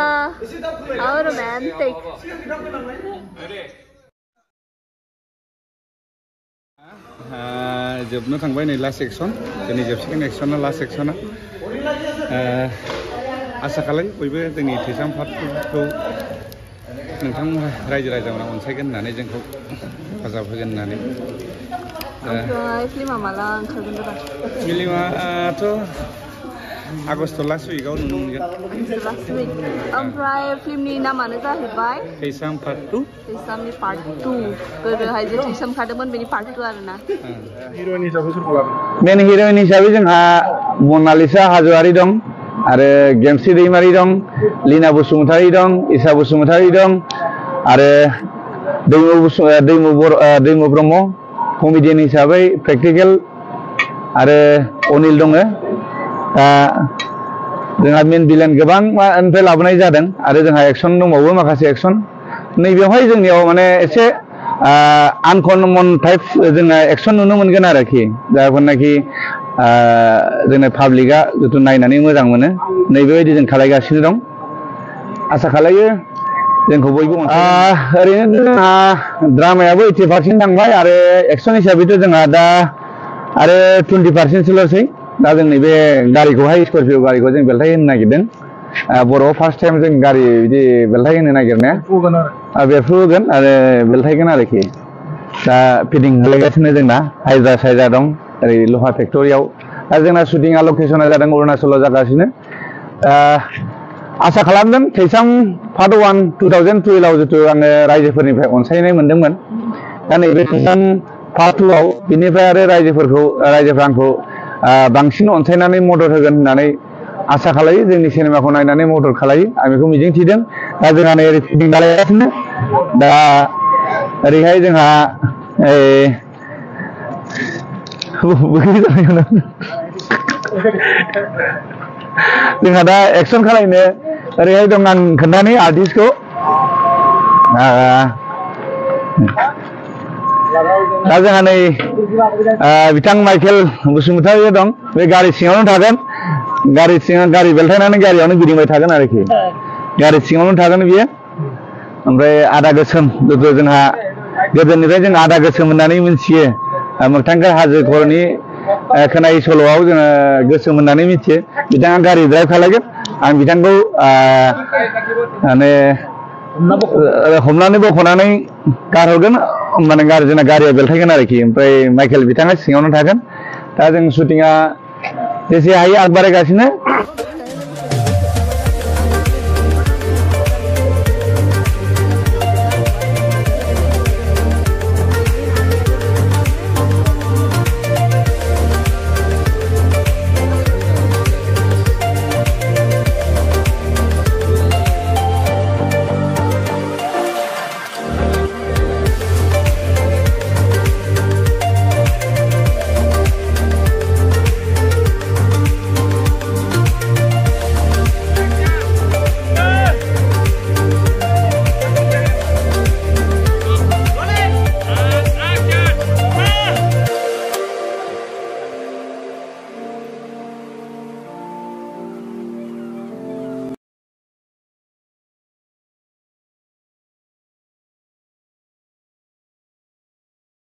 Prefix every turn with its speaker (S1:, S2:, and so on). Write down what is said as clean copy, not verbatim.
S1: How romantic.
S2: जोबनो थांबाय नै लास्ट सेक्सन जोंनि जोबसिगोन एक्सना लास्ट सेक्सना आसा खालाय बयबो जोंनि थैसाम पार्टखौ नोंथां रायजो राजाफोरा अनसायगोन होननानै जोंखौ हेफाजाब होगोन होननानै
S1: फिल्मा माला ओंखारगोन दा
S2: फिल्माथ' आगस्ट लास्ट उइकआव नुनो मोनगोन
S1: लास्ट उइक ओमफ्राय फिल्मनि नामानो जाहैबाय
S2: थैसाम पार्ट 2
S1: थैसामनि पार्ट 2 गोदोहाय जे थैसाम खादोंमोन बेनि पार्ट 2 आरोना
S3: हिर'इन हिसाबै सोरखौ लागोन
S4: मेन हिर'इन हिसाबै जोंहा मनालिसा हाज'वारि दं आरो गेमस्रि दैमारि दं लीना बसुमतारी दं इसा बसुमतारी दं आरो दैमु ब्रह्म कमेडियान हिसाबै प्रेक्टिकेल आरो अनिल दङ जोंहा मेन भिलेन गोबां निफ्राय लाबोनाय जादों आरो जोंहा एक्सन दंबावो माखासे एक्सन नैबेवहाय जोंनियाव माने एसे आनकमन टाइप जोंना एक्सन नुनो मोनगोन आरोखि जायफोरनाखि जोंना पाब्लिकआ जिथु नायनानै मोजां मोनो नैबेबायदि जों खालायगासिनो दं आसा खालायो जोंखौ बयबो ओरैनो जोंहा ड्रामायाबो 80% थांबाय आरो एक्सन हिसाबैथ' जोंहा दा आरो 20%ल'सै दा जों नैबे गारिखौहाय स्करपिय' गारिखौ जों बेलथाय होनो नागिरदों बर'आव फार्स्ट टाइम जों गारि बिदि बेलथाय होनो नागिरनाया बेरफ्रुगोन आरो बेलथायगोन आरोखि दा फिटिं खालायगासिनो जोंना हाइद्रा साइद्रा दं ओरै लहा फेक्ट'रियाव दा जोंना शुटिंआ लकेसना जादों अरुणाचलाव जागासिनो आसा खालामदों थैसाम पार्ट 1 2012आव जितु आङो रायजोफोरनिफ्राय अनसायनाय मोनदोंमोन दा नैबे थैसाम पार्ट 2आव बिनिफ्राय आरो रायजोफ्रा आंखौ बांसिन अनसायनानै मदद होगोन होननानै आसा खालायो जोंनि सिनेमाखौ नायनानै मदद खालायो आं बेखौ मिजिंथिदों दा जोंहा नै ओरै फिटिं खालायगासिनो दा ओरैहाय जोंहा जोंहा दा एक्सन खालायनो ओरैहाय दं आं खोन्थानि आर्टिस्टखौ दा जोंहा नै बिथां माइकेल बसुमतारी दं बे गारि सिङावनो थागोन गारि बेलथायनानै गारियावनो गिदिंबाय थागोन आरोखि गारि सिङावनो थागोन बियो ओमफ्राय आदा गोसोम जितु जोंहा गोदोनिफ्राय जों आदा गोसोम होननानै मिथियो मोगथांखर हाजो खर'नि खोनायै सल'आव जोङो गोसोम होननानै मिथियो बिथाङा गारि ड्राइभ खालायगोन आं बिथांखौ माने हमनानै बख'नानै गारहरगोन होमबानो जोंना गारिया बेलथायगोन आरोखि ओमफ्राय माइकेल बिथाङा सिङावनो थागोन दा जों शुटिंआ जेसे हायो आग बारायगासिनो